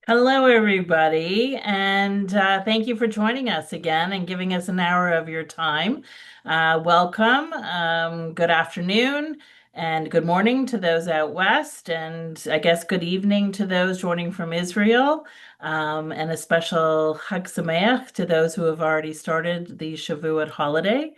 Hello, everybody, and thank you for joining us again and giving us an hour of your time. Welcome. Good afternoon and good morning to those out west, and I guess good evening to those joining from Israel, and a special Chag Sameach to those who have already started the Shavuot holiday.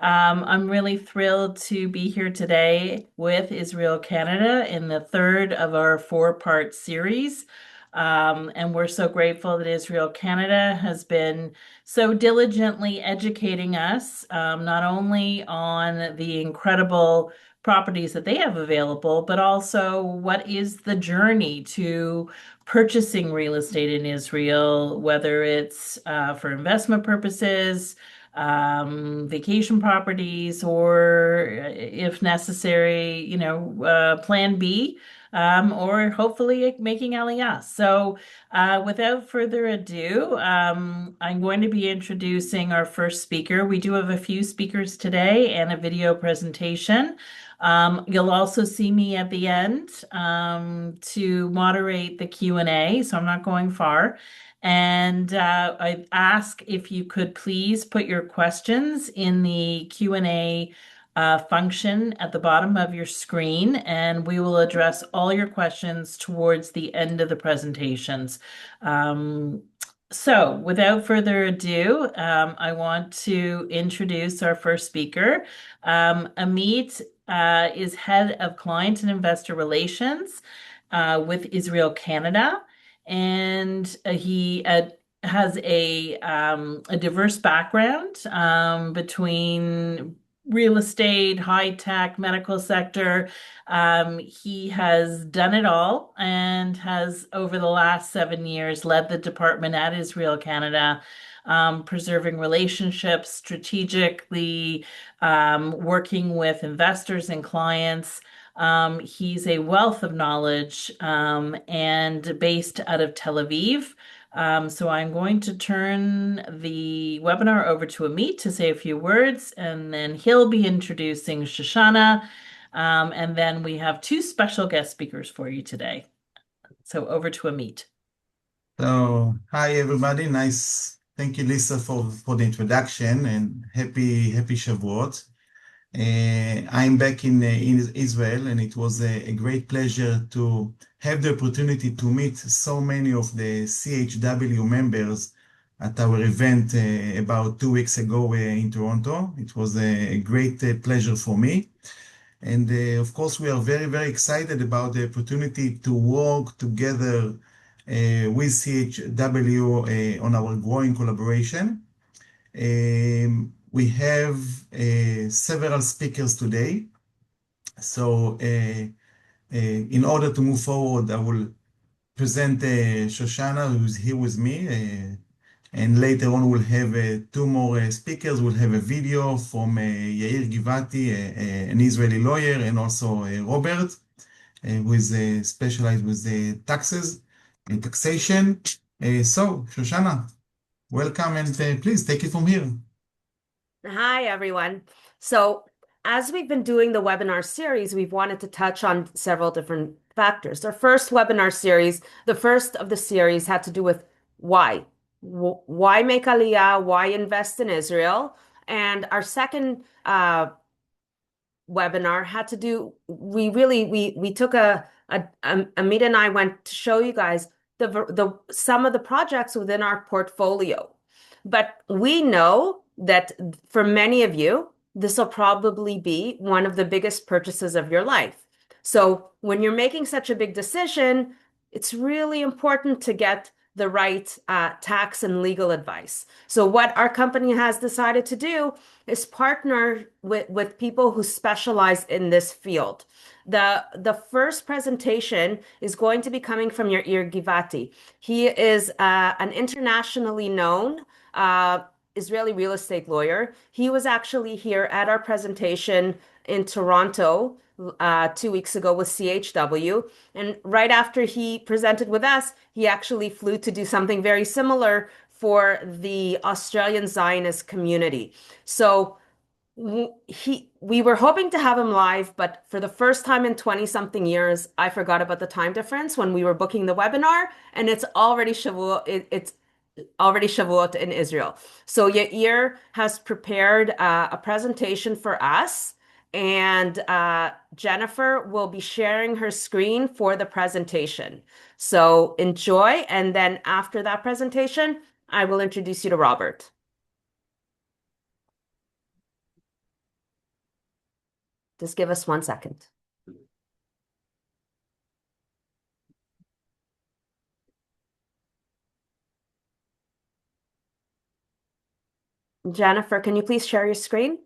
I'm really thrilled to be here today with Israel Canada in the third of our four-part series. And we're so grateful that Israel Canada has been so diligently educating us, not only on the incredible properties that they have available, but also what is the journey to purchasing real estate in Israel, whether it's for investment purposes, vacation properties, or if necessary, plan B, or hopefully making Aliyah. So, without further ado, I'm going to be introducing our first speaker. We do have a few speakers today and a video presentation. You'll also see me at the end to moderate the Q&A, so I'm not going far. And I ask if you could please put your questions in the Q&A function at the bottom of your screen, and we will address all your questions towards the end of the presentations. Um, so, without further ado, I want to introduce our first speaker. Amit is Head of Client and Investor Relations with Israel Canada, and he has a diverse background between real estate, high tech, medical sector. He has done it all and has, over the last 7 years, led the department at Israel Canada, preserving relationships, strategically working with investors and clients. He's a wealth of knowledge and based out of Tel Aviv. So I'm going to turn the webinar over to Amit to say a few words, and then he'll be introducing Shoshana. And then we have two special guest speakers for you today. So over to Amit. So, hi everybody. Nice. Thank you, Lisa, for the introduction and happy Shavuot. I'm back in Israel, and it was a great pleasure to have the opportunity to meet so many of the CHW members at our event about 2 weeks ago in Toronto. It was a great pleasure for me. And of course, we are very excited about the opportunity to work together with CHW on our growing collaboration. We have several speakers today. So, in order to move forward, I will present Shoshana, who's here with me. And later on, we'll have two more speakers. We'll have a video from Yair Givati, an Israeli lawyer, and also Robert, who is specialized with the taxes and taxation. So, Shoshana, welcome, and please take it from here. Hi, everyone. So, as we've been doing the webinar series, we've wanted to touch on several different factors. Our first webinar series, the first of the series, had to do with why. Why make Aliyah? Why invest in Israel? And our second webinar had to do, we took Amita and I went to show you guys the some of the projects within our portfolio. But we know that for many of you, this will probably be one of the biggest purchases of your life. So when you're making such a big decision, it's really important to get the right tax and legal advice. So what our company has decided to do is partner with people who specialize in this field. The first presentation is going to be coming from Yair Givati. He is an internationally known Israeli real estate lawyer. He was actually here at our presentation in Toronto 2 weeks ago with CHW. And right after he presented with us, he actually flew to do something very similar for the Australian Zionist community. So We were hoping to have him live, but for the first time in 20 something years, I forgot about the time difference when we were booking the webinar, and it's already Shavuot. It's already Shavuot in Israel. So Yair has prepared a presentation for us, and Jennifer will be sharing her screen for the presentation. So enjoy, and then after that presentation, I will introduce you to Robert. Just give us 1 second. Jennifer, can you please share your screen?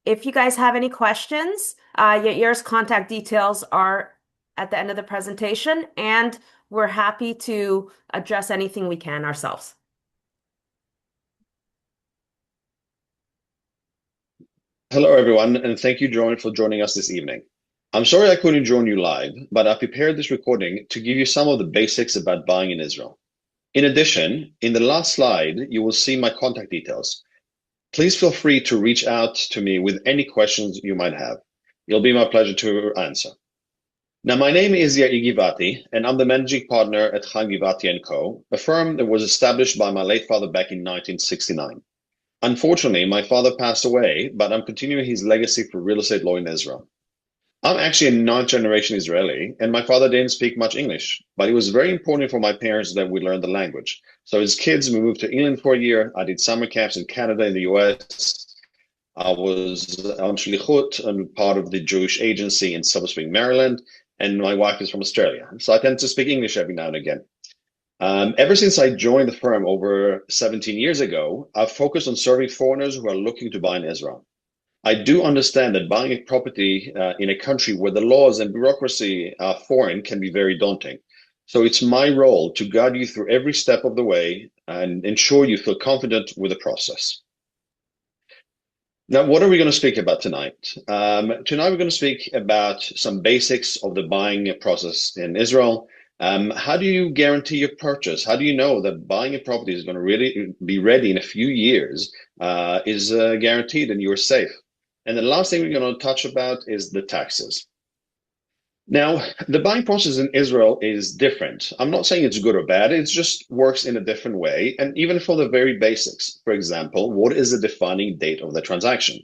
If you guys have any questions, Yair's contact details are at the end of the presentation, and we're happy to address anything we can ourselves. Hello, everyone, and thank you, Joan, for joining us this evening. I'm sorry I couldn't join you live, but I prepared this recording to give you some of the basics about buying in Israel. In addition, in the last slide, you will see my contact details. Please feel free to reach out to me with any questions you might have. It'll be my pleasure to answer. Now, my name is Yair Givati, and I'm the managing partner at Chaim Givati & Co., a firm that was established by my late father back in 1969. Unfortunately, my father passed away, but I'm continuing his legacy for real estate law in Israel. I'm actually a ninth-generation Israeli, and my father didn't speak much English, but it was very important for my parents that we learn the language. So as kids, we moved to England for a year. I did summer camps in Canada, in the US. I was on Shlichut and part of the Jewish agency in Silver Spring, Maryland, and my wife is from Australia. So I tend to speak English every now and again. Ever since I joined the firm over 17 years ago, I've focused on serving foreigners who are looking to buy in Israel. I do understand that buying a property in a country where the laws and bureaucracy are foreign can be very daunting. So it's my role to guide you through every step of the way and ensure you feel confident with the process. Now, what are we going to speak about tonight? Tonight, we're going to speak about some basics of the buying process in Israel. How do you guarantee your purchase? How do you know that buying a property is going to really be ready in a few years is guaranteed and you're safe? And the last thing we're going to touch about is the taxes. Now, the buying process in Israel is different. I'm not saying it's good or bad. It just works in a different way. And even for the very basics, for example, what is the defining date of the transaction?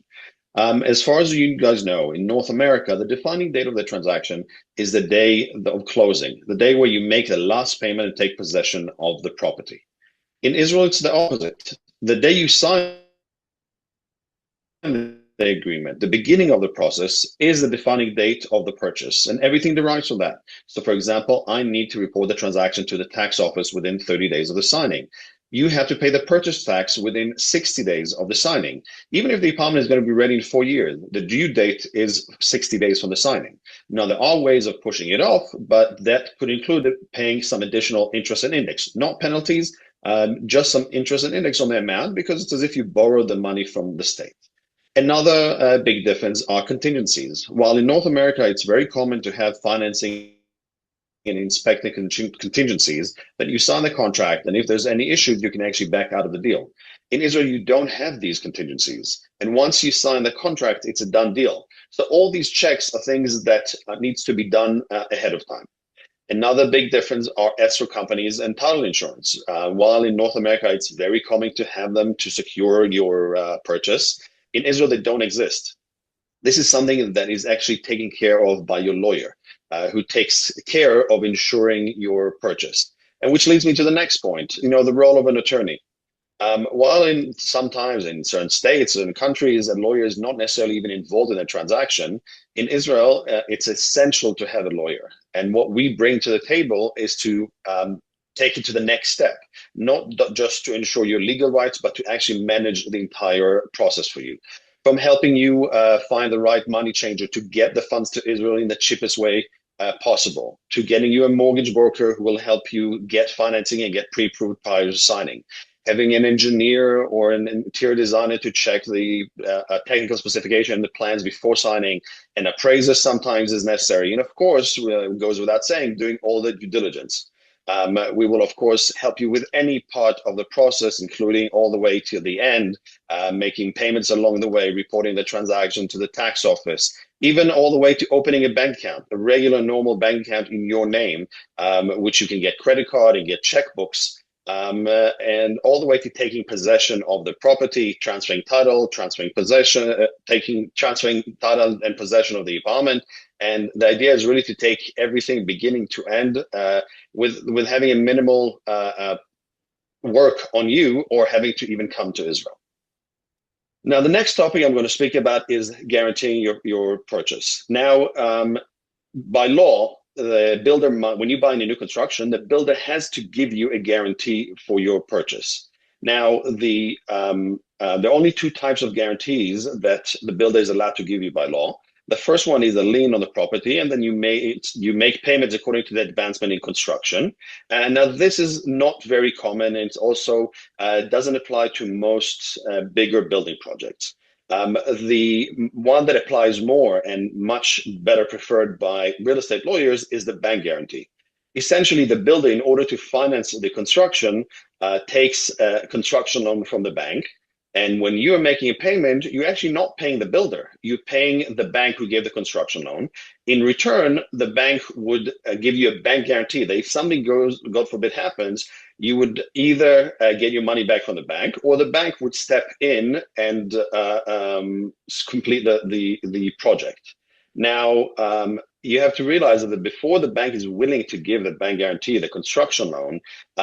As far as you guys know, in North America, the defining date of the transaction is the day of closing, the day where you make the last payment and take possession of the property. In Israel, it's the opposite. The day you sign the agreement, the beginning of the process, is the defining date of the purchase, and everything derives from that. So, for example, I need to report the transaction to the tax office within 30 days of the signing. You have to pay the purchase tax within 60 days of the signing. Even if the apartment is going to be ready in 4 years, the due date is 60 days from the signing. Now, there are ways of pushing it off, but that could include paying some additional interest and index, not penalties, just some interest and index on the amount, because it's as if you borrowed the money from the state. Another big difference are contingencies. While in North America, it's very common to have financing and inspecting contingencies, that you sign the contract, and if there's any issues, you can actually back out of the deal. In Israel, you don't have these contingencies. And once you sign the contract, it's a done deal. So all these checks are things that needs to be done ahead of time. Another big difference are escrow companies and title insurance. While in North America, it's very common to have them to secure your purchase, in Israel, they don't exist. This is something that is actually taken care of by your lawyer, who takes care of ensuring your purchase. And which leads me to the next point, the role of an attorney. While sometimes in certain states and countries, a lawyer is not necessarily even involved in a transaction, in Israel, it's essential to have a lawyer. And what we bring to the table is to take it to the next step, not just to ensure your legal rights, but to actually manage the entire process for you. From helping you find the right money changer to get the funds to Israel in the cheapest way possible, to getting you a mortgage broker who will help you get financing and get pre-approved prior to signing, having an engineer or an interior designer to check the technical specification and the plans before signing, an appraiser sometimes is necessary. And of course, it goes without saying, doing all the due diligence. We will, of course, help you with any part of the process, including all the way to the end, making payments along the way, reporting the transaction to the tax office, even all the way to opening a bank account, a regular, normal bank account in your name, which you can get credit card and get checkbooks, and all the way to taking possession of the property, transferring title, transferring possession, transferring title and possession of the apartment. And the idea is really to take everything beginning to end, with having a minimal work on you or having to even come to Israel. Now, the next topic I'm going to speak about is guaranteeing your purchase. Now, by law, the builder, when you buy a new construction, the builder has to give you a guarantee for your purchase. Now, there are only two types of guarantees that the builder is allowed to give you by law. The first one is a lien on the property, and then you make payments according to the advancement in construction. And now this is not very common, and it also doesn't apply to most bigger building projects. The one that applies more and much better preferred by real estate lawyers is the bank guarantee. Essentially, the builder, in order to finance the construction, takes a construction loan from the bank. And when you're making a payment, you're actually not paying the builder. You're paying the bank who gave the construction loan. In return, the bank would give you a bank guarantee that if something goes, God forbid, happens, you would either get your money back from the bank, or the bank would step in and complete the project. Now, you have to realize that before the bank is willing to give the bank guarantee, the construction loan,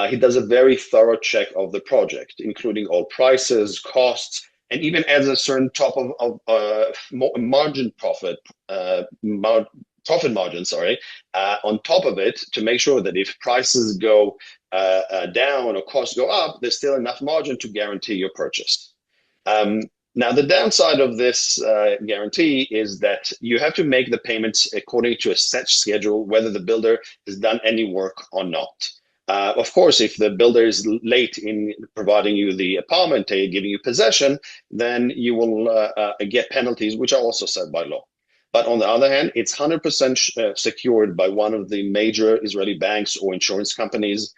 he does a very thorough check of the project, including all prices, costs, and even adds a certain top of margin profit margin, on top of it, to make sure that if prices go down or costs go up, there's still enough margin to guarantee your purchase. Now, the downside of this guarantee is that you have to make the payments according to a set schedule, whether the builder has done any work or not. Of course, if the builder is late in providing you the apartment, giving you possession, then you will get penalties, which are also set by law. But on the other hand, it's 100% secured by one of the major Israeli banks or insurance companies.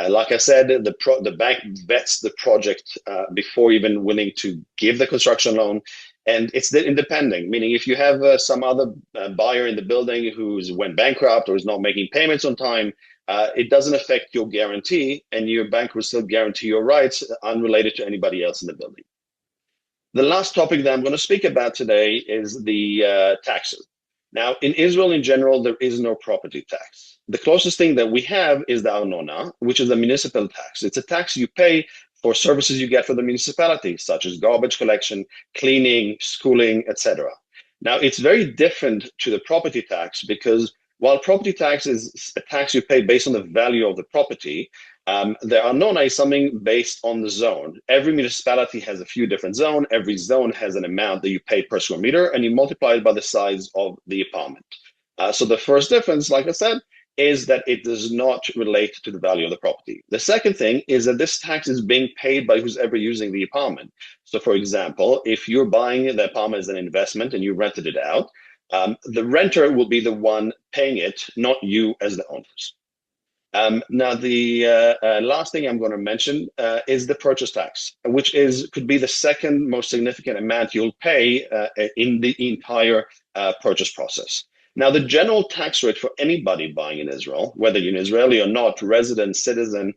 Like I said, the bank vets the project before even willing to give the construction loan. And it's independent, meaning if you have some other buyer in the building who's went bankrupt or is not making payments on time, it doesn't affect your guarantee, and your bank will still guarantee your rights unrelated to anybody else in the building. The last topic that I'm going to speak about today is the taxes. Now, in Israel in general, there is no property tax. The closest thing that we have is the arnona, which is the municipal tax. It's a tax you pay for services you get for the municipality, such as garbage collection, cleaning, schooling, etc. Now, it's very different to the property tax, because while property tax is a tax you pay based on the value of the property, the arnona is something based on the zone. Every municipality has a few different zones. Every zone has an amount that you pay per square meter, and you multiply it by the size of the apartment. So the first difference, like I said, is that it does not relate to the value of the property. The second thing is that this tax is being paid by who's ever using the apartment. So for example, if you're buying the apartment as an investment and you rented it out, the renter will be the one paying it, not you as the owners. Now, the last thing I'm going to mention is the purchase tax, which could be the second most significant amount you'll pay in the entire purchase process. Now, the general tax rate for anybody buying in Israel, whether you're an Israeli or not, resident, citizen,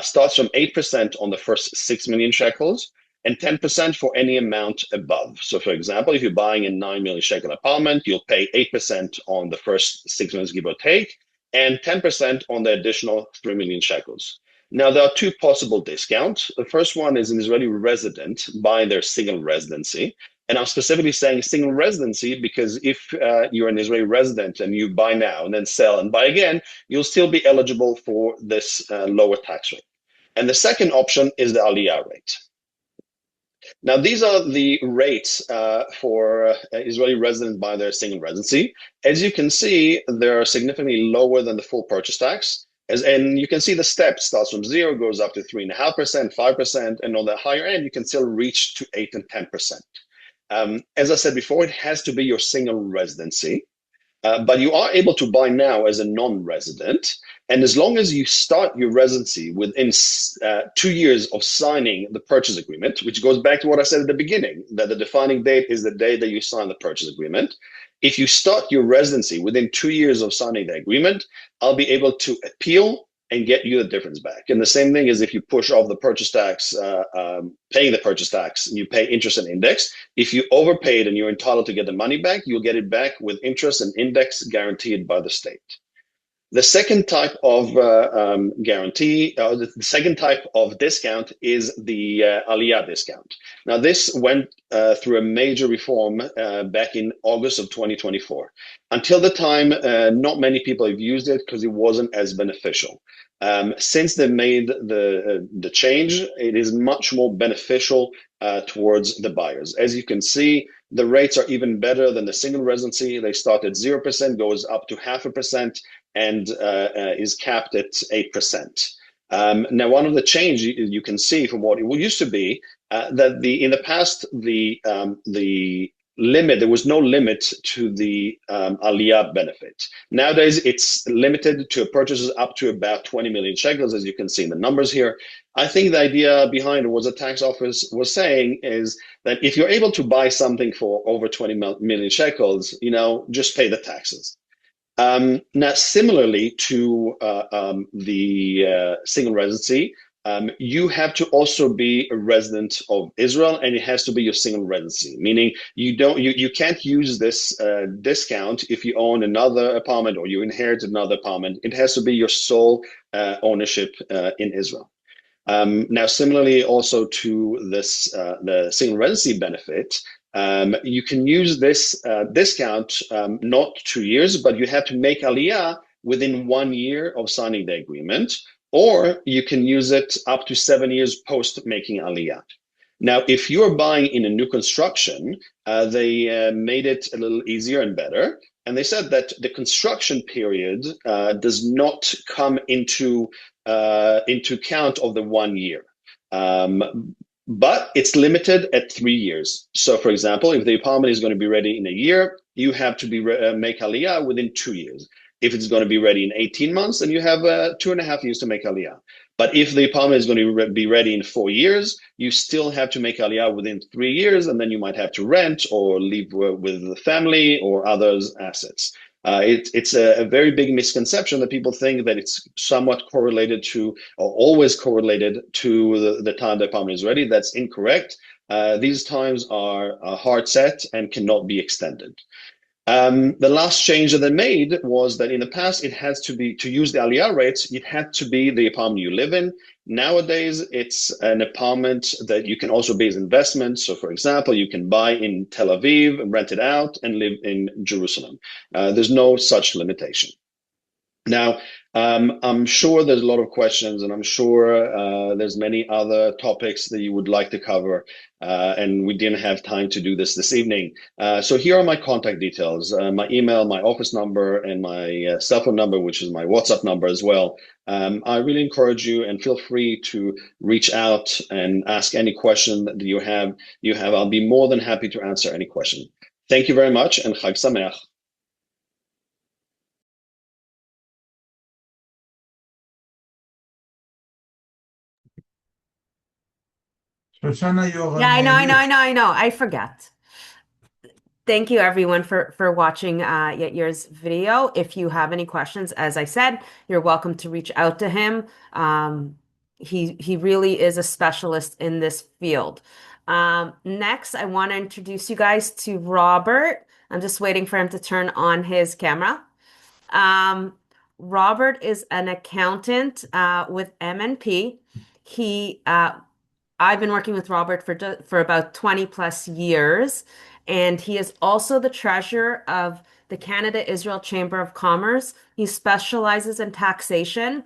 starts from 8% on the first 6 million shekels and 10% for any amount above. So, for example, if you're buying a 9 million shekel apartment, you'll pay 8% on the first 6 million, give or take, and 10% on the additional 3 million shekels. Now, there are two possible discounts. The first one is an Israeli resident buying their single residency. And I'm specifically saying single residency because if you're an Israeli resident and you buy now and then sell and buy again, you'll still be eligible for this lower tax rate. And the second option is the Aliyah rate. Now, these are the rates for Israeli residents by their single residency. As you can see, they're significantly lower than the full purchase tax. And you can see the step starts from 0, goes up to 3.5%, 5%, and on the higher end, you can still reach to 8 and 10%. As I said before, it has to be your single residency. But you are able to buy now as a non-resident. And as long as you start your residency within 2 years of signing the purchase agreement, which goes back to what I said at the beginning, that the defining date is the day that you sign the purchase agreement. If you start your residency within 2 years of signing the agreement, I'll be able to appeal and get you the difference back. And the same thing is if you push off the purchase tax, paying the purchase tax, you pay interest and index. If you overpaid and you're entitled to get the money back, you'll get it back with interest and index guaranteed by the state. The second type of guarantee, the second type of discount is the Aliyah discount. Now, this went through a major reform back in August of 2024. Until the time, not many people have used it because it wasn't as beneficial. Since they made the change, it is much more beneficial towards the buyers. As you can see, the rates are even better than the single residency. They start at 0%, goes up to 0.5%, and is capped at 8%. Now, one of the changes you can see from what it used to be that in the past the limit, there was no limit to the Aliyah benefit. Nowadays, it's limited to purchases up to about 20 million shekels, as you can see in the numbers here. I think the idea behind what the tax office was saying is that if you're able to buy something for over 20 million shekels, just pay the taxes. Now, similarly to the single residency, you have to also be a resident of Israel, and it has to be your single residency. Meaning, you can't use this discount if you own another apartment or you inherit another apartment. It has to be your sole ownership in Israel. Now, similarly, also to this the single residency benefit. You can use this discount not 2 years, but you have to make Aliyah within 1 year of signing the agreement, or you can use it up to 7 years post making Aliyah. Now, if you're buying in a new construction, they made it a little easier and better. And they said that the construction period does not come into count of the 1 year. But it's limited at 3 years. So, for example, if the apartment is going to be ready in a year, you have to make Aliyah within 2 years. If it's going to be ready in 18 months, then you have 2.5 years to make Aliyah. But if the apartment is going to be ready in 4 years, you still have to make Aliyah within 3 years, and then you might have to rent or live with the family or others' assets. It's a very big misconception that people think that it's somewhat correlated to, or always correlated to the time the apartment is ready. That's incorrect. These times are hard set and cannot be extended. The last change that they made was that in the past, it has to be, to use the Aliyah rates, it had to be the apartment you live in. Nowadays, it's an apartment that you can also be as investment. So, for example, you can buy in Tel Aviv, rent it out, and live in Jerusalem. There's no such limitation. Now, I'm sure there's a lot of questions, and I'm sure there's many other topics that you would like to cover, and we didn't have time to do this evening. So here are my contact details, my email, my office number, and my cell phone number, which is my WhatsApp number as well. I really encourage you, and feel free to reach out and ask any question that you have. I'll be more than happy to answer any question. Thank you very much, and Chag Sameach. Shoshana, you're Yeah, I know, I know, I mute. know, I know. I forget. Thank you everyone for watching Yair's video. If you have any questions, as I said, you're welcome to reach out to him. He really is a specialist in this field. Next, I want to introduce you guys to Robert. I'm just waiting for him to turn on his camera. Robert is an accountant with MNP. I've been working with Robert for about 20 plus years, and he is also the treasurer of the Canada-Israel Chamber of Commerce. He specializes in taxation,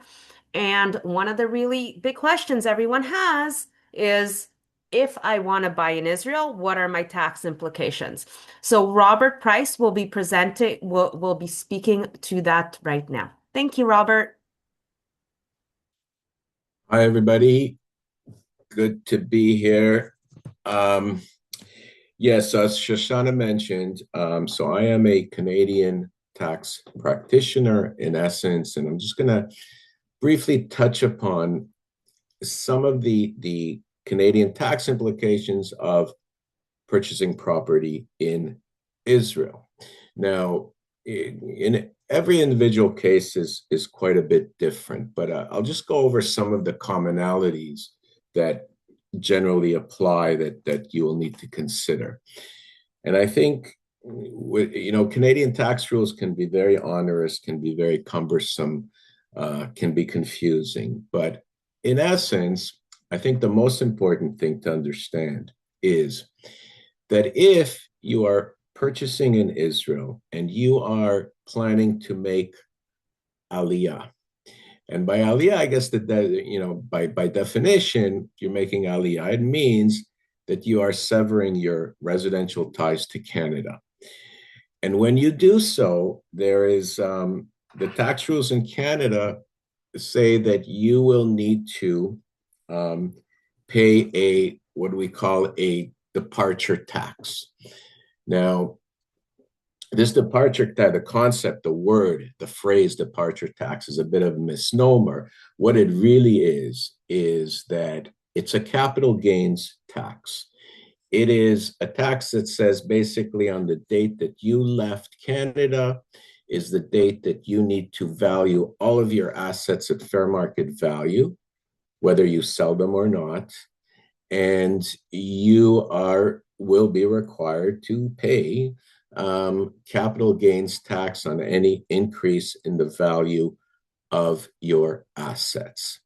and one of the really big questions everyone has is, if I want to buy in Israel, what are my tax implications? So Robert Price will be speaking to that right now. Thank you, Robert. Hi, everybody. Good to be here. Yes, as Shoshana mentioned, so I am a Canadian tax practitioner in essence, and I'm just going to briefly touch upon some of the Canadian tax implications of purchasing property in Israel. Now, in every individual case is quite a bit different, but I'll just go over some of the commonalities that generally apply that you will need to consider. And I think Canadian tax rules can be very onerous, can be very cumbersome, can be confusing. But in essence, I think the most important thing to understand is that if you are purchasing in Israel and you are planning to make aliyah, and by aliyah, I guess by definition, you're making aliyah. It means that you are severing your residential ties to Canada. And when you do so, there is the tax rules in Canada say that you will need to pay what we call a departure tax. Now, this departure tax, the concept, the word, the phrase departure tax is a bit of a misnomer. What it really is that it's a capital gains tax. It is a tax that says basically on the date that you left Canada is the date that you need to value all of your assets at fair market value, whether you sell them or not. And you will be required to pay capital gains tax on any increase in the value of your assets.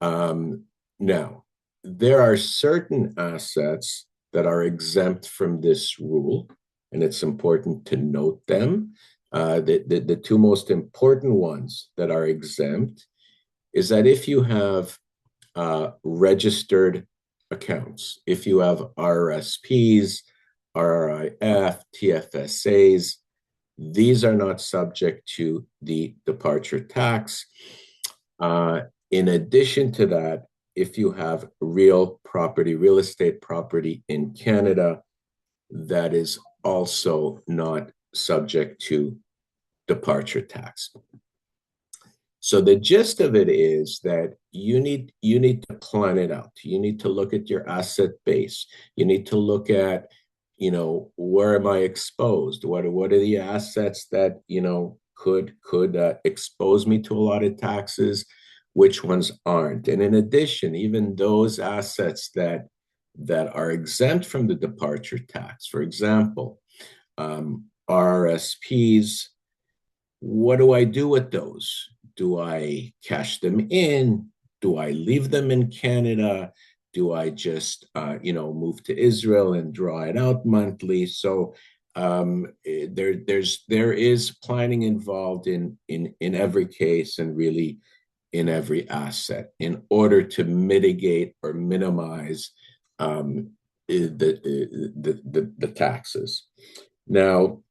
Now, there are certain assets that are exempt from this rule, and it's important to note them. The two most important ones that are exempt is that if you have registered accounts, if you have RRSPs, RRIF, TFSAs, these are not subject to the departure tax. In addition to that, if you have real estate property in Canada, that is also not subject to departure tax. So the gist of it is that you need to plan it out. You need to look at your asset base. You need to look at, where am I exposed? What are the assets that, could expose me to a lot of taxes? Which ones aren't? And in addition, even those assets that are exempt from the departure tax, for example, RRSPs, what do I do with those? Do I cash them in? Do I leave them in Canada? Do I just, move to Israel and draw it out monthly? So there is planning involved in every case and really in every asset in order to mitigate or minimize the taxes. Now,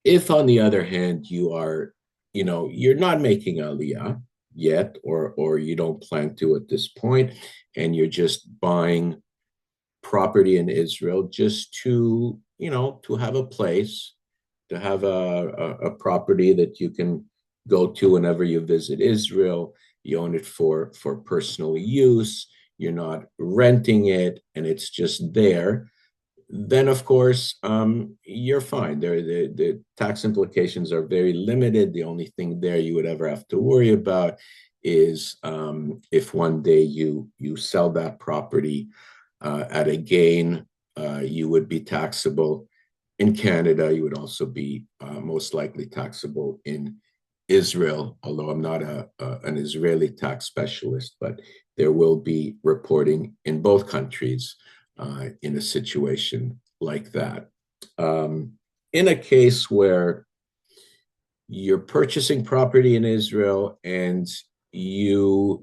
if on the other hand you are, you're not making aliyah yet, or you don't plan to at this point, and you're just buying property in Israel just to, to have a place, to have a property that you can go to whenever you visit Israel. You own it for personal use. You're not renting it, and it's just there. Then, of course, you're fine. The tax implications are very limited. The only thing there you would ever have to worry about is if one day you sell that property at a gain, you would be taxable in Canada. You would also be most likely taxable in Israel, although I'm not an Israeli tax specialist, but there will be reporting in both countries in a situation like that. In a case where you're purchasing property in Israel and you're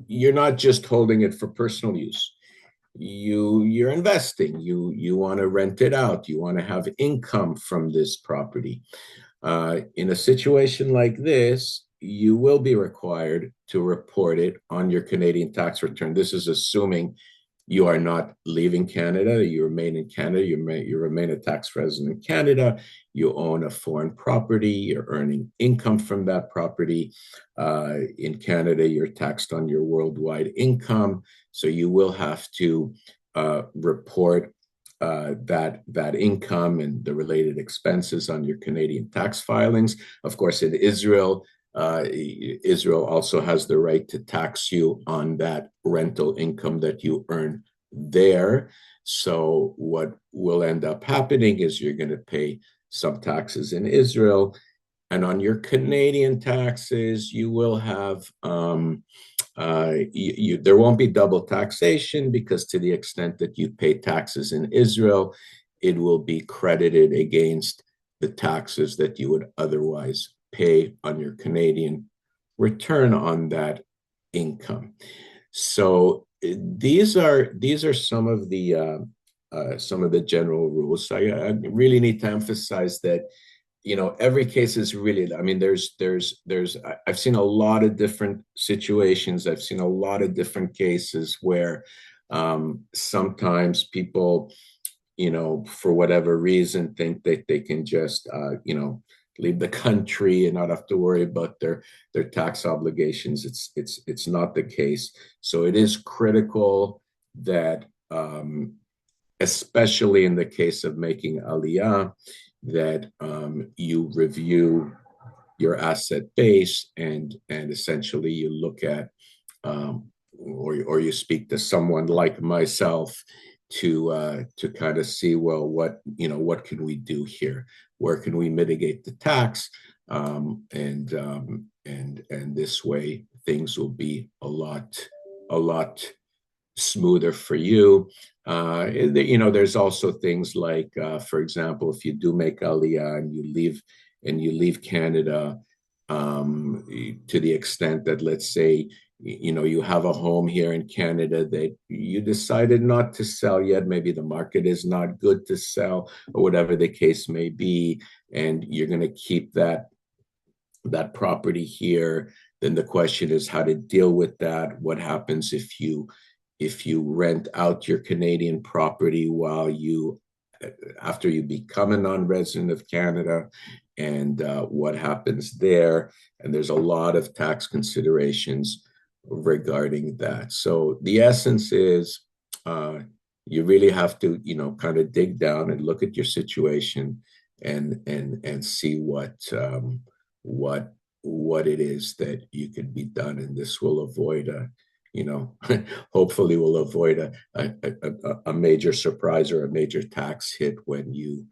not just holding it for personal use, you're investing, you want to rent it out, you want to have income from this property. In a situation like this, you will be required to report it on your Canadian tax return. This is assuming you are not leaving Canada. You remain in Canada. You remain a tax resident in Canada. You own a foreign property. You're earning income from that property. In Canada, you're taxed on your worldwide income. So you will have to report that income and the related expenses on your Canadian tax filings. Of course, in Israel, Israel also has the right to tax you on that rental income that you earn there. So what will end up happening is you're going to pay some taxes in Israel, and on your Canadian taxes, you will have there won't be double taxation, because to the extent that you pay taxes in Israel, it will be credited against the taxes that you would otherwise pay on your Canadian return on that income. So these are some of the general rules. So I really need to emphasize that every case is really, I mean, I've seen a lot of different situations. I've seen a lot of different cases where sometimes people, for whatever reason, think that they can just, leave the country and not have to worry about their tax obligations. It's not the case. So it is critical that, especially in the case of making aliyah, that you review your asset base, and essentially you look at or you speak to someone like myself to kind of see, well, what can we do here? Where can we mitigate the tax? And this way things will be a lot smoother for you. There's also things like, for example, if you do make aliyah and you leave Canada, to the extent that, let's say, you have a home here in Canada that you decided not to sell yet. Maybe the market is not good to sell, or whatever the case may be, and you're going to keep that property here. Then the question is how to deal with that. What happens if you rent out your Canadian property after you become a non-resident of Canada, and what happens there? And there's a lot of tax considerations regarding that. So the essence is, you really have to, kind of dig down and look at your situation and see what it is that you can be done, and this will avoid hopefully will avoid a major surprise or a major tax hit when you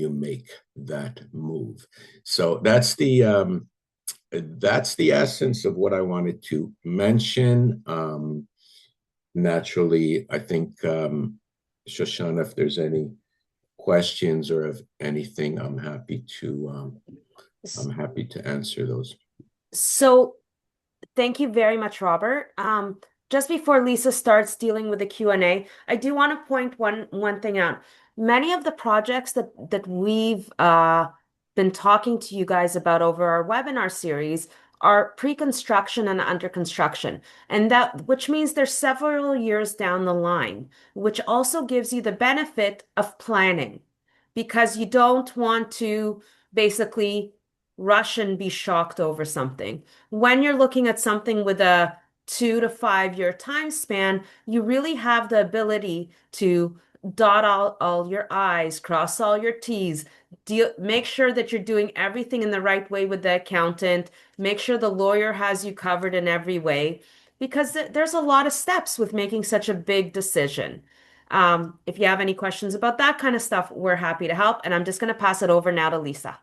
make that move. So that's the essence of what I wanted to mention. Naturally, I think, Shoshana, if there's any questions or if anything, I'm happy to answer those. So thank you very much, Robert. Just before Lisa starts dealing with the Q&A, I do want to point one thing out. Many of the projects that we've been talking to you guys about over our webinar series are pre-construction and under construction, and which means they're several years down the line, which also gives you the benefit of planning, because you don't want to basically rush and be shocked over something. When you're looking at something with a 2 to 5 year time span, you really have the ability to dot all your I's, cross all your T's, make sure that you're doing everything in the right way with the accountant, make sure the lawyer has you covered in every way, because there's a lot of steps with making such a big decision. If you have any questions about that kind of stuff, we're happy to help. And I'm just going to pass it over now to Lisa.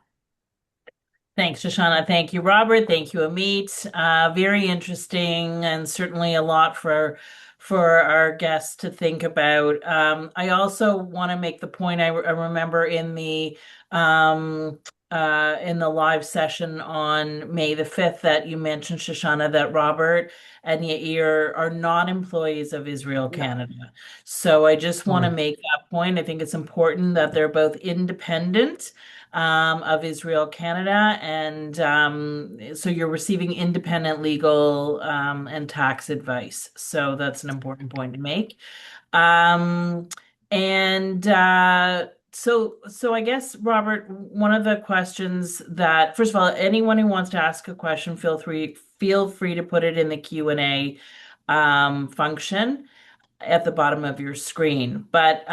Thanks, Shoshana. Thank you, Robert. Thank you, Amit. Very interesting, and certainly a lot for our guests to think about. I also want to make the point. I remember in the live session on May the 5th that you mentioned, Shoshana, that Robert and Yair are not employees of Israel Canada. So I just want to make that point. I think it's important that they're both independent of Israel Canada, and so you're receiving independent legal and tax advice. So that's an important point to make. Um, and so I guess, Robert, one of the questions that, first of all, anyone who wants to ask a question, feel free to put it in the Q&A function at the bottom of your screen. But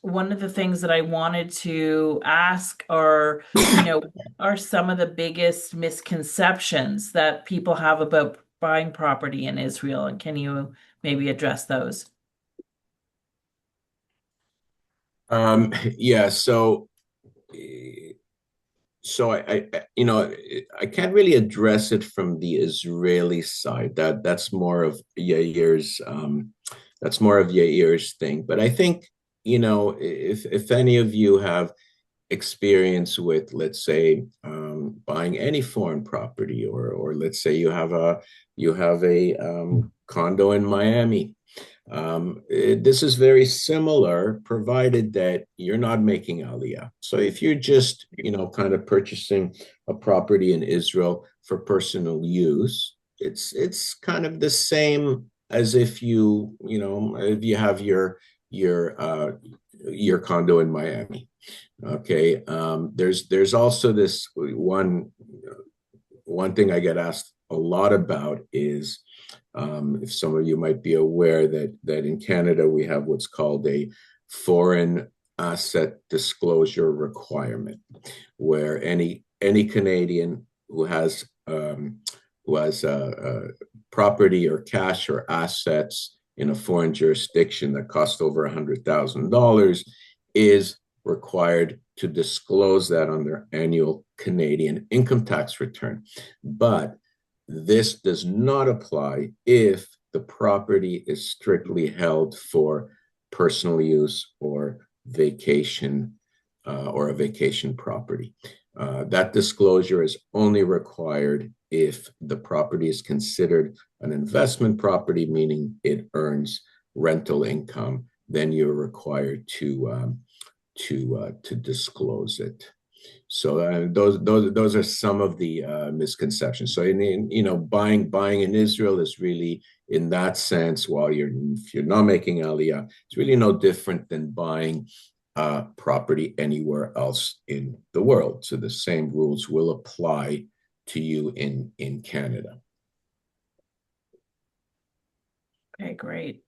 one of the things that I wanted to ask are, are some of the biggest misconceptions that people have about buying property in Israel, and can you maybe address those? Yeah, so I can't really address it from the Israeli side. That's more of Yair's thing. But I think, if any of you have experience with, let's say, buying any foreign property, or let's say you have a condo in Miami. This is very similar, provided that you're not making aliyah. So if you're just, kind of purchasing a property in Israel for personal use, it's kind of the same as if you have your condo in Miami. Okay. There's also this one thing I get asked a lot about is, if some of you might be aware that in Canada we have what's called a foreign asset disclosure requirement, where any Canadian who has property or cash or assets in a foreign jurisdiction that cost over $100,000 is required to disclose that on their annual Canadian income tax return. But this does not apply if the property is strictly held for personal use or vacation, or a vacation property. That disclosure is only required if the property is considered an investment property, meaning it earns rental income. Then you're required to disclose it. So those are some of the misconceptions. So buying in Israel is really, in that sense, if you're not making aliyah, it's really no different than buying property anywhere else in the world. So the same rules will apply to you in Canada. Okay, great.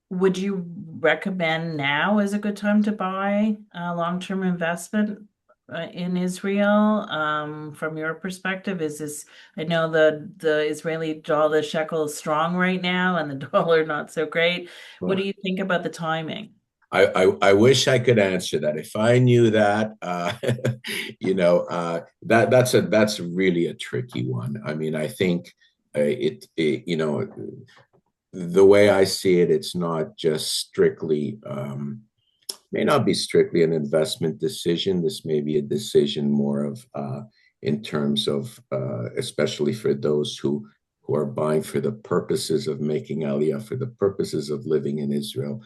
Would you recommend now is a good time to buy a long-term investment in Israel? From your perspective, I know the Israeli dollar, the shekel is strong right now and the dollar not so great. What do you think about the timing? I wish I could answer that. If I knew that, that's really a tricky one. I mean, I think the way I see it, it's not just strictly, may not be strictly an investment decision. This may be a decision more of, in terms of, especially for those who are buying for the purposes of making aliyah, for the purposes of living in Israel.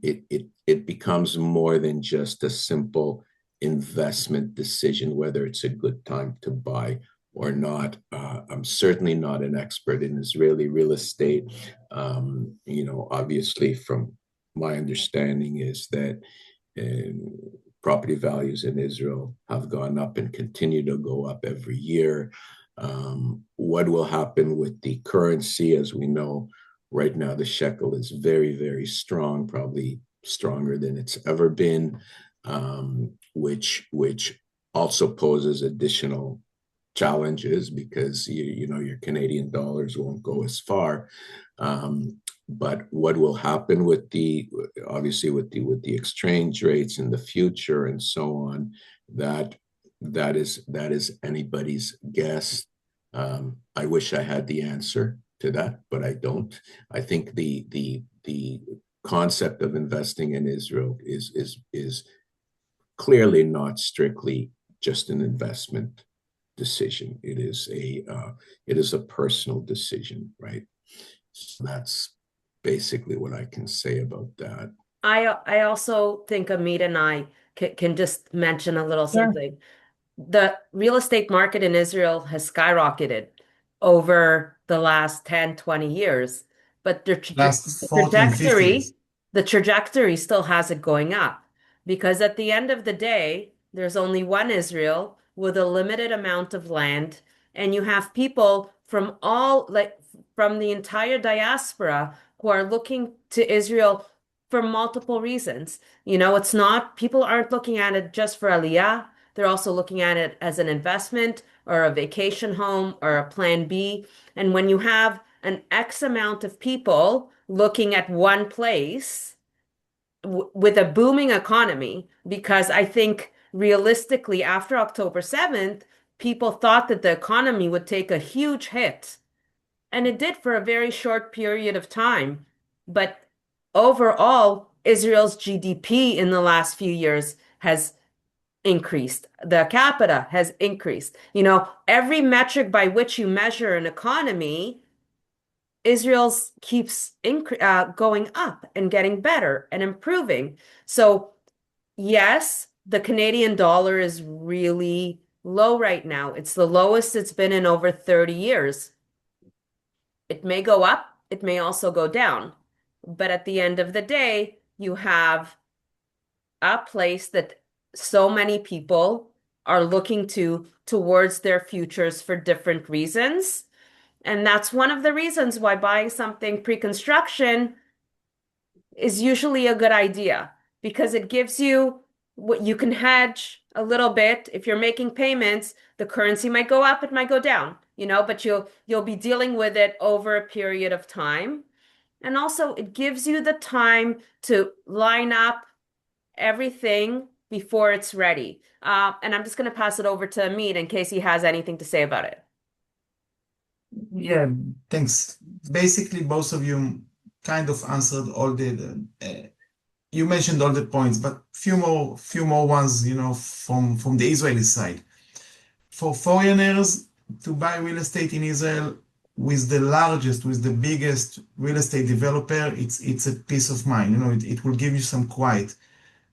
It becomes more than just a simple investment decision, whether it's a good time to buy or not. I'm certainly not an expert in Israeli real estate. Obviously, from my understanding is that property values in Israel have gone up and continue to go up every year. What will happen with the currency? As we know, right now the shekel is very, very strong, probably stronger than it's ever been, which also poses additional challenges because your Canadian dollars won't go as far. But what will happen with the exchange rates in the future and so on, that is anybody's guess. I wish I had the answer to that, but I don't. I think the concept of investing in Israel is clearly not strictly just an investment decision. It is a personal decision, right? So that's basically what I can say about that. I also think Amit and I can just mention a little Sure. something. The real estate market in Israel has skyrocketed over the last 10, 20 years. but Last 40 and 50 years. the trajectory still has it going up. Because at the end of the day, there's only one Israel with a limited amount of land, and you have people from from the entire diaspora who are looking to Israel for multiple reasons. You know, it's not, people aren't looking at it just for Aliyah. They're also looking at it as an investment or a vacation home or a plan B. And when you have an X amount of people looking at one place with a booming economy, because I think realistically, after October 7th, people thought that the economy would take a huge hit. And it did for a very short period of time. But overall, Israel's GDP in the last few years has increased. The capita has increased. You know, every metric by which you measure an economy, Israel's keeps going up and getting better and improving. So, yes, the Canadian dollar is really low right now. It's the lowest it's been in over 30 years. It may go up, it may also go down. But at the end of the day, you have a place that so many people are looking towards their futures for different reasons. And that's one of the reasons why buying something pre-construction is usually a good idea because it gives you what you can hedge a little bit. If you're making payments, the currency might go up, it might go down, you know, but you'll be dealing with it over a period of time. And also it gives you the time to line up everything before it's ready. And I'm just going to pass it over to Amit in case he has anything to say about it. Yeah, thanks. Basically, both of you kind of answered all you mentioned all the points, but few more ones, from the Israeli side. For foreigners to buy real estate in Israel with the biggest real estate developer, it's a peace of mind. It will give you some quiet.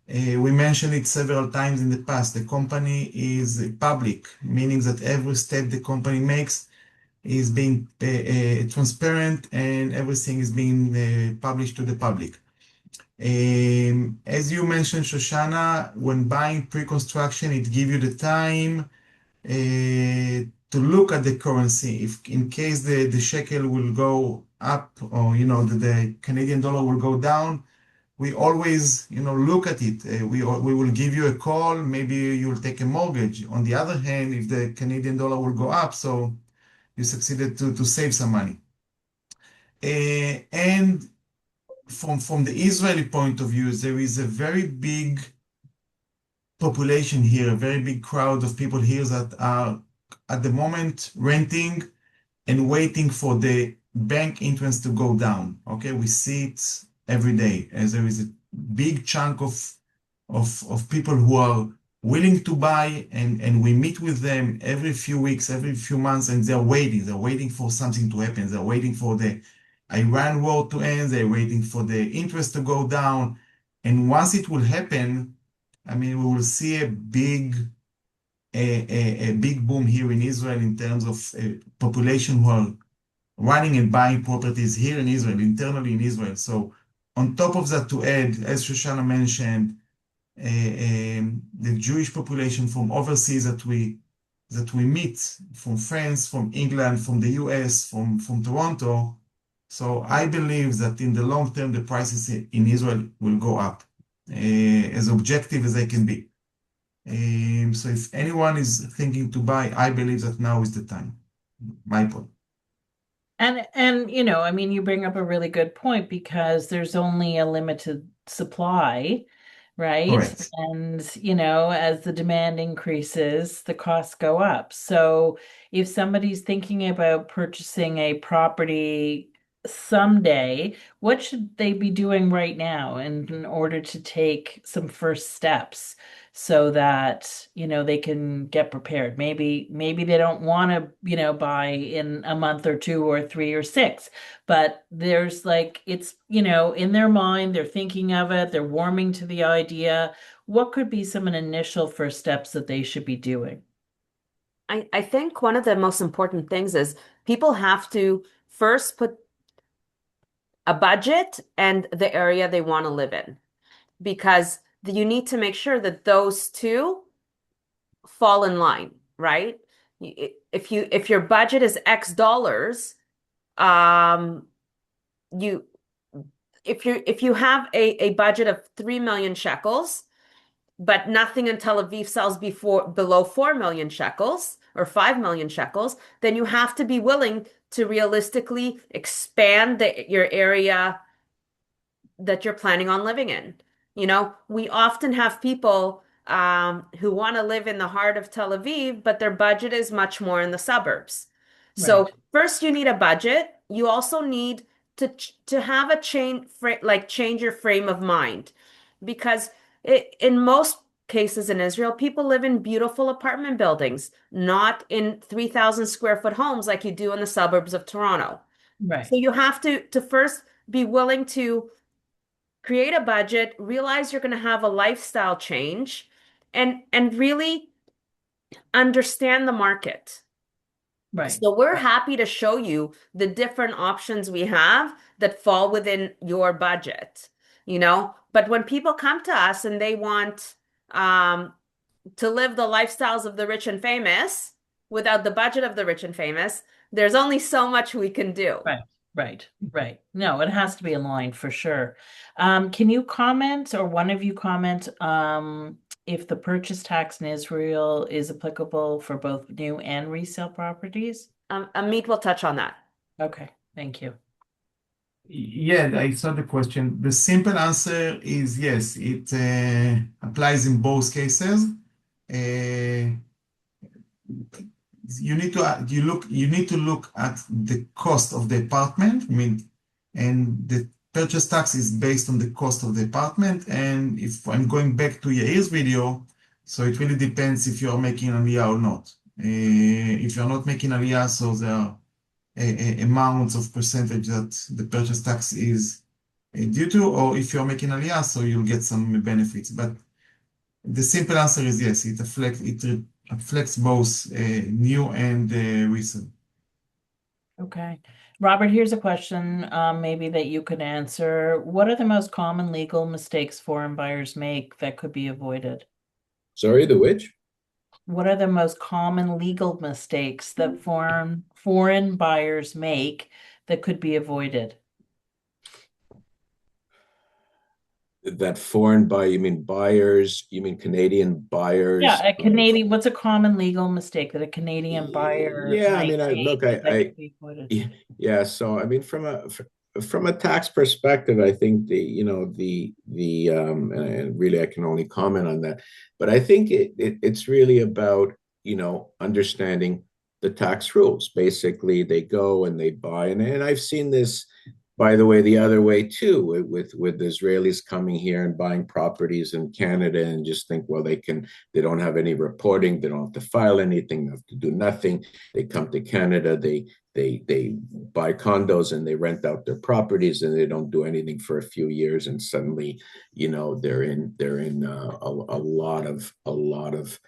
We mentioned it several times in the past. The company is public, meaning that every step the company makes is being transparent and everything is being published to the public. As you mentioned, Shoshana, when buying pre-construction, it gives you the time to look at the currency. If in case the shekel will go up or the Canadian dollar will go down, we always look at it. We will give you a call. Maybe you'll take a mortgage. On the other hand, if the Canadian dollar will go up, so you succeeded to save some money. And from the Israeli point of view, there is a very big population here, a very big crowd of people here that are at the moment renting and waiting for the bank interest to go down. Okay, we see it every day as there is a big chunk of people who are willing to buy, and we meet with them every few weeks, every few months, and they're waiting for something to happen. They're waiting for the Iran war to end. They're waiting for the interest to go down. And once it will happen, I mean, we will see a big boom here in Israel in terms of population who are running and buying properties here in Israel, internally in Israel. So on top of that, to add, as Shoshana mentioned, the Jewish population from overseas that we meet, from France, from England, from the US, from Toronto. So I believe that in the long term, the prices in Israel will go up, as objective as they can be. So if anyone is thinking to buy, I believe that now is the time. My point. And I mean, you bring up a really good point because there's only a limited supply, right? Correct. And as the demand increases, the costs go up. So if somebody's thinking about purchasing a property someday, what should they be doing right now in order to take some first steps so that they can get prepared? Maybe they don't want to buy in a month or two or three or six, but there's like it's in their mind, they're thinking of it, they're warming to the idea. What could be some initial first steps that they should be doing? I think one of the most important things is people have to first a budget and the area they want to live in, because you need to make sure that those two fall in line, right? If your budget is X dollars, um, you if you have a budget of 3 million shekels, but nothing in Tel Aviv sells below 4 million shekels or 5 million shekels, then you have to be willing to realistically expand your area that you're planning on living in. You know, we often have people who want to live in the heart of Tel Aviv, but their budget is much more in the suburbs. So Right. first, you need a budget. You also need to have a change your frame of mind, because in most cases in Israel, people live in beautiful apartment buildings, not in 3,000 square foot homes like you do in the suburbs of Toronto. Right. So you have to first be willing to create a budget, realize you're going to have a lifestyle change, and really understand the market. Right. So we're happy to show you the different options we have that fall within your budget, you know? But when people come to us and they want to live the lifestyles of the rich and famous without the budget of the rich and famous, there's only so much we can do. Right. Right. Right. No, it has to be aligned for sure. Can you comment, or one of you comment, if the purchase tax in Israel is applicable for both new and resale properties? Amit will touch on that. Okay, thank you. Yeah, I saw the question. The simple answer is yes, it applies in both cases. Uh, you need to look at the cost of the apartment. I mean, and the purchase tax is based on the cost of the apartment. And if I'm going back to Yair's video, so it really depends if you're making aliyah or not. If you're not making aliyah, so there are amounts of percentage that the purchase tax is due to, or if you're making aliyah, so you'll get some benefits. But the simple answer is yes, it reflects both new and resale. Okay. Robert, here's a question, maybe that you could answer. What are the most common legal mistakes foreign buyers make that could be avoided? Sorry, the which? What are the most common legal mistakes that foreign buyers make that could be avoided? That foreign buy, you mean buyers, you mean Canadian buyers Yeah, of, what's a common legal mistake that a Canadian buyer yeah, I might mean, I make look, that could be avoided? yeah, so I mean, from a tax perspective, I think and really I can only comment on that, but I think it's really about, understanding the tax rules. Basically, they go and they buy, and I've seen this, by the way, the other way too, with Israelis coming here and buying properties in Canada and just think, well, they don't have any reporting, they don't have to file anything, they have to do nothing. They come to Canada, they buy condos and they rent out their properties and they don't do anything for a few years, and suddenly, they're in a lot of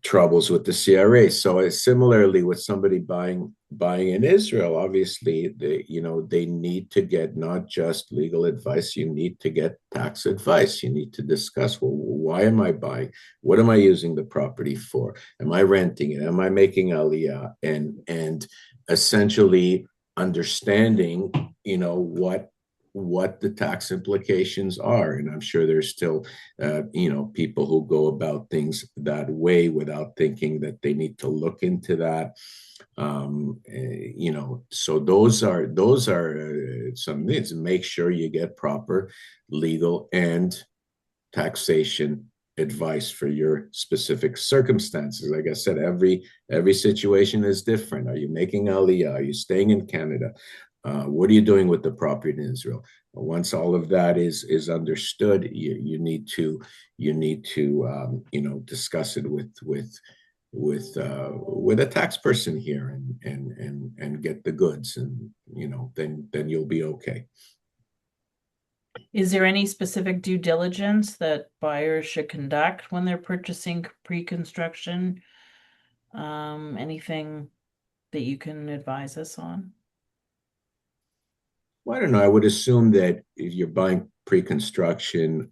troubles with the CRA. So similarly with somebody buying in Israel, obviously they need to get not just legal advice, you need to get tax advice. You need to discuss, well, why am I buying? What am I using the property for? Am I renting it? Am I making aliyah? And essentially understanding, what the tax implications are. And I'm sure there's still, people who go about things that way without thinking that they need to look into that. So those are some things. Make sure you get proper legal and taxation advice for your specific circumstances. Like I said, every situation is different. Are you making aliyah? Are you staying in Canada? What are you doing with the property in Israel? Once all of that is understood, you need to discuss it with a tax person here, and get the goods, and then you'll be okay. Is there any specific due diligence that buyers should conduct when they're purchasing pre-construction? Anything that you can advise us on? Well, I don't know. I would assume that if you're buying pre-construction,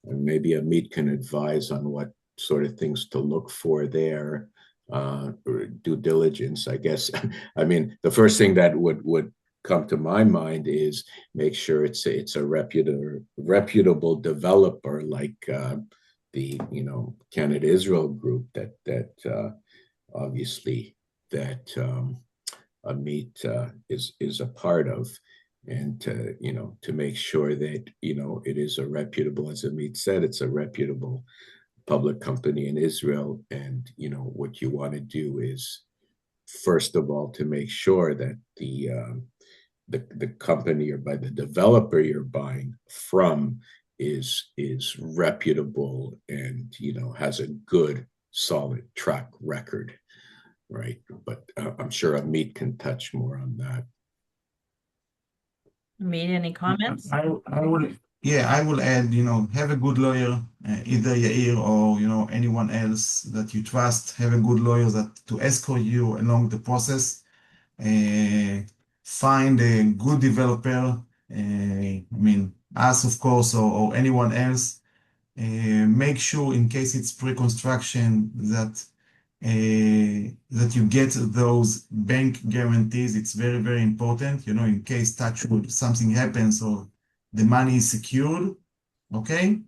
maybe Amit can advise on what sort of things to look for there, or due diligence, I guess. I mean, the first thing that would come to my mind is make sure it's a reputable developer like the Canada Israel group that obviously that Amit is a part of, and to make sure that it is a reputable, as Amit said, it's a reputable public company in Israel, and what you want to do is first of all to make sure that the company or by the developer you're buying from is reputable and has a good solid track record, right? But I'm sure Amit can touch more on that. Meet any comments? I will, yeah, I will add, have a good lawyer, either Yair or, anyone else that you trust. Have a good lawyer that to escort you along the process. Uh, Find a good developer. I mean, us, of course, or anyone else. Make sure, in case it's pre-construction, that you get those bank guarantees. It's very, very important, in case touch wood, something happens or the money is secured. Okay.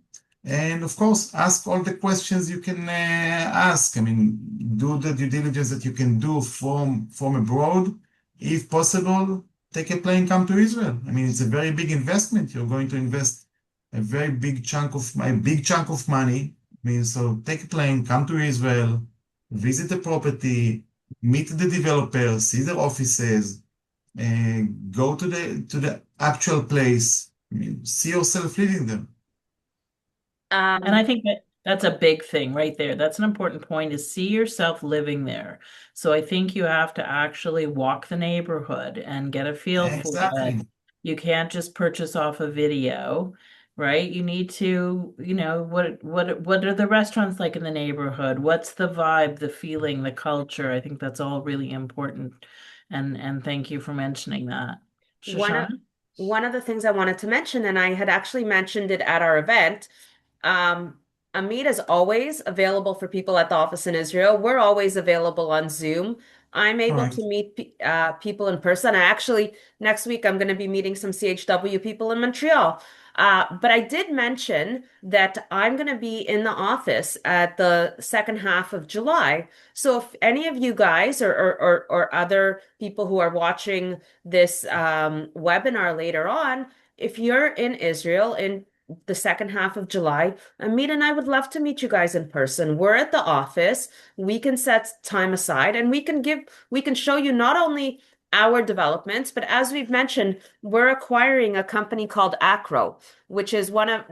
And of course, ask all the questions you can ask. I mean, do the due diligence that you can do from abroad. If possible, take a plane, come to Israel. I mean, it's a very big investment. You're going to invest a very big chunk of money. I mean, so take a plane, come to Israel, visit the property, meet the developers, see their offices, and go to the actual place. I mean, see yourself leading them. And I think that that's a big thing right there. That's an important point is see yourself living there. So I think you have to actually walk the neighborhood and get a feel for it. Exactly. You can't just purchase off a video, right? You need to, what are the restaurants like in the neighborhood? What's the vibe, the feeling, the culture? I think that's all really important. And thank you for mentioning that. One of Shoshana? one of the things I wanted to mention, and I had actually mentioned it at our event, um, Amit is always available for people at the office in Israel. We're always available on Zoom. I'm able Correct. to meet people in person. Next week, I'm going to be meeting some CHW people in Montreal. But I did mention that I'm going to be in the office at the second half of July. So if any of you guys or other people who are watching this webinar later on, if you're in Israel in the second half of July, Amit and I would love to meet you guys in person. We're at the office. We can set time aside and we can show you not only our developments, but as we've mentioned, we're acquiring a company called Acro, which is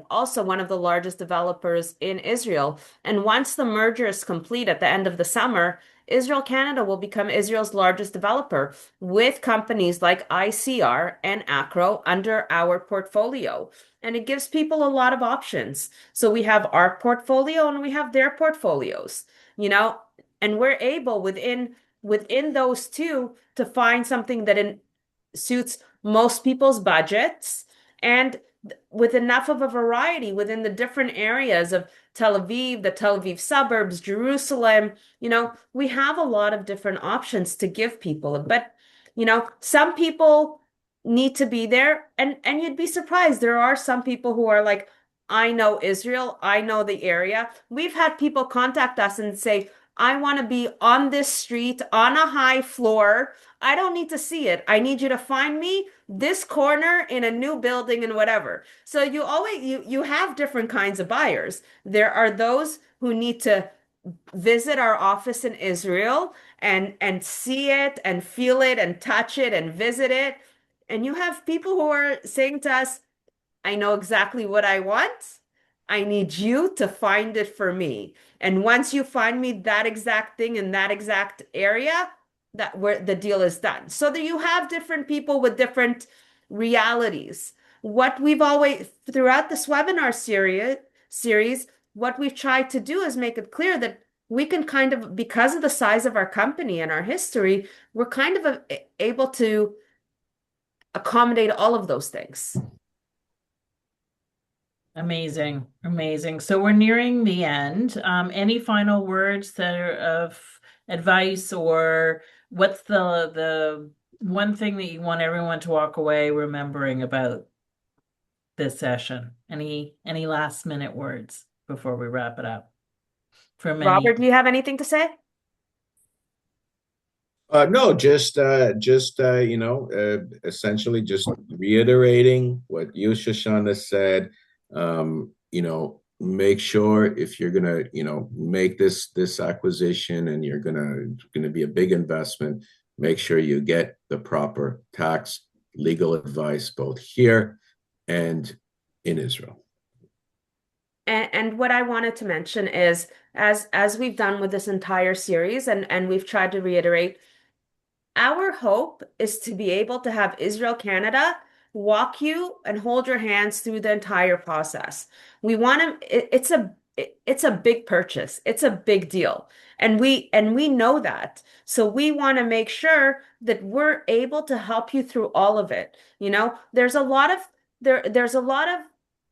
also one of the largest developers in Israel. And once the merger is complete at the end of the summer, Israel Canada will become Israel's largest developer with companies like ICR and Acro under our portfolio. And it gives people a lot of options. So we have our portfolio and we have their portfolios, you know, and we're able within those two to find something that suits most people's budgets and with enough of a variety within the different areas of Tel Aviv, the Tel Aviv suburbs, Jerusalem, we have a lot of different options to give people. But, some people need to be there and you'd be surprised. There are some people who are like, I know Israel, I know the area. We've had people contact us and say, I want to be on this street on a high floor. I don't need to see it. I need you to find me this corner in a new building and whatever. So you have different kinds of buyers. There are those who need to visit our office in Israel and see it and feel it and touch it and visit it. And you have people who are saying to us, I know exactly what I want. I need you to find it for me. And once you find me that exact thing in that exact area, that where the deal is done. So that you have different people with different realities. What we've always throughout this webinar series, what we've tried to do is make it clear that we can kind of, because of the size of our company and our history, we're kind of able to accommodate all of those things. Amazing, amazing. So we're nearing the end. Any final words that are of advice, or what's the one thing that you want everyone to walk away remembering about this session? Any last minute words before we wrap it up from any? Robert, do you have anything to say? No, essentially just reiterating what you, Shoshana, said. Make sure if you're gonna, make this acquisition and you're gonna be a big investment, make sure you get the proper tax legal advice both here and in Israel. And what I wanted to mention is, as we've done with this entire series, and we've tried to reiterate, our hope is to be able to have Israel Canada walk you and hold your hands through the entire process. We want to, it's a big purchase. It's a big deal. And we know that. So we want to make sure that we're able to help you through all of it. There's a lot of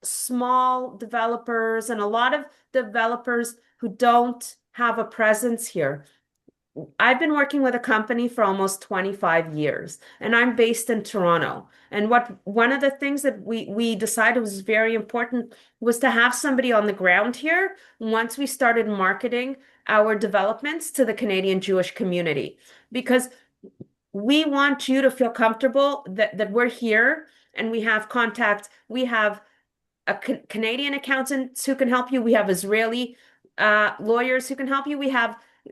small developers and a lot of developers who don't have a presence here. I've been working with a company for almost 25 years, and I'm based in Toronto. And one of the things that we decided was very important was to have somebody on the ground here once we started marketing our developments to the Canadian Jewish community, because we want you to feel comfortable that we're here and we have contact. We have Canadian accountants who can help you. We have Israeli lawyers who can help you.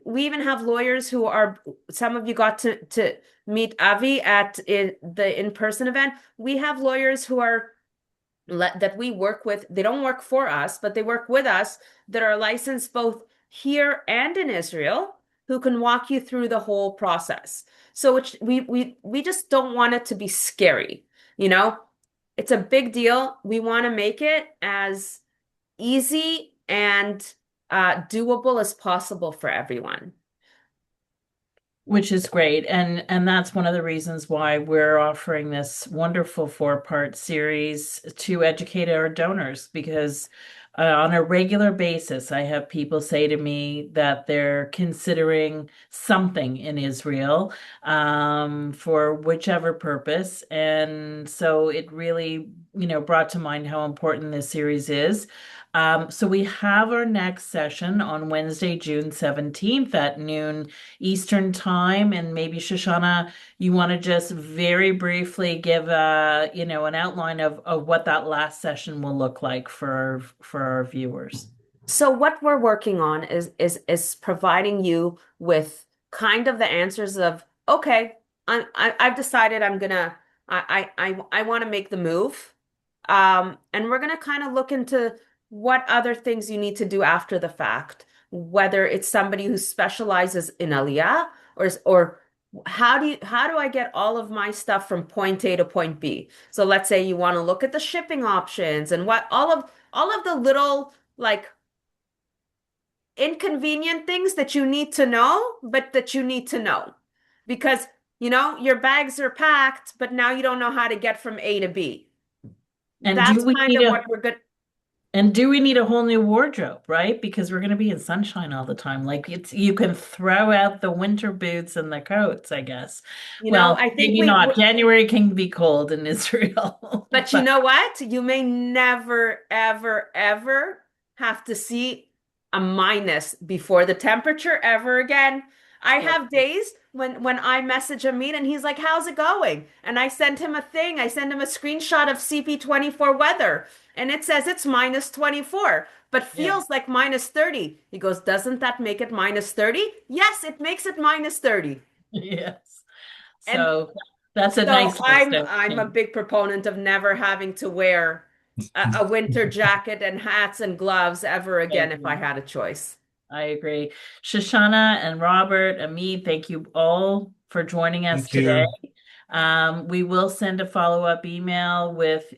We even have lawyers who are, some of you got to meet Avi at the in-person event. We have lawyers who are that we work with. They don't work for us, but they work with us, that are licensed both here and in Israel, who can walk you through the whole process. So we just don't want it to be scary. It's a big deal. We want to make it as easy and doable as possible for everyone. Which is great. And that's one of the reasons why we're offering this wonderful 4-part series to educate our donors, because on a regular basis, I have people say to me that they're considering something in Israel for whichever purpose. And so it really, brought to mind how important this series is. So we have our next session on Wednesday, June 17th at noon Eastern time. And maybe Shoshana, you want to just very briefly give an outline of what that last session will look like for our viewers. So what we're working on is providing you with kind of the answers of, okay, I've decided I want to make the move. And we're going to kind of look into what other things you need to do after the fact, whether it's somebody who specializes in Aliyah, or how do I get all of my stuff from point A to point B? So let's say you want to look at the shipping options and what all of the little, like, inconvenient things that you need to know, but that you need to know because your bags are packed, but now you don't know how to get from A to B. And That's do we kind need of what we're good. And do we need a whole new wardrobe, right? Because we're going to be in sunshine all the time. Like you can throw out the winter boots and the coats, I guess. Well, I think maybe not. January can be cold in Israel. but you know what? You may never, ever, ever have to see a minus before the temperature ever again. I have days when I message Amit and he's like, "How's it going?" And I send him a thing. I send him a screenshot of CP24 weather, and it says it's minus 24, but feels like minus 30. He goes, "Doesn't that make it minus 30?" Yes, it makes it minus 30. Yes. And So that's a so nice list of I'm a things. big proponent of never having to wear a winter jacket and hats and gloves ever again if I had a choice. I agree. Shoshana and Robert, Amit, thank you all for joining us Thank today. you. We will send a follow-up email with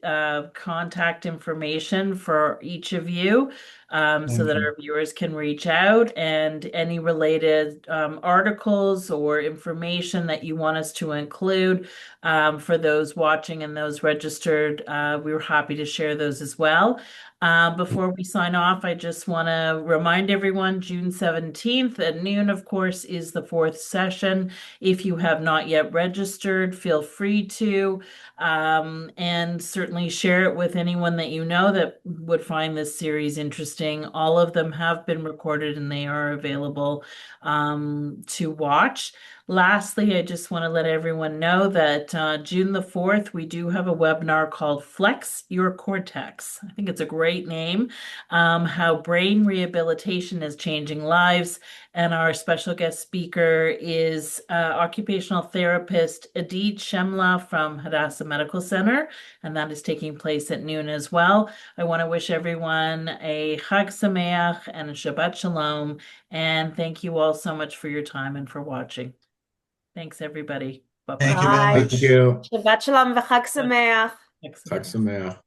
contact information for each of you so Thank that you. our viewers can reach out, and any related articles or information that you want us to include for those watching and those registered. We were happy to share those as well. Before we sign off, I just want to remind everyone June 17th at noon, of course, is the fourth session. If you have not yet registered, feel free to, and certainly share it with anyone that you know that would find this series interesting. All of them have been recorded and they are available to watch. Lastly, I just want to let everyone know that June the 4th, we do have a webinar called Flex Your Cortex. I think it's a great name. How brain rehabilitation is changing lives. And our special guest speaker is occupational therapist Adit Shemla from Hadassah Medical Center, and that is taking place at noon as well. I want to wish everyone a Chag Sameach and a Shabbat Shalom, and thank you all so much for your time and for watching. Thanks, everybody. Thank Bye-bye. you very Bye. Thank much. you. Shabbat shalom v'chag sameach. Excellent. Chag Sameach.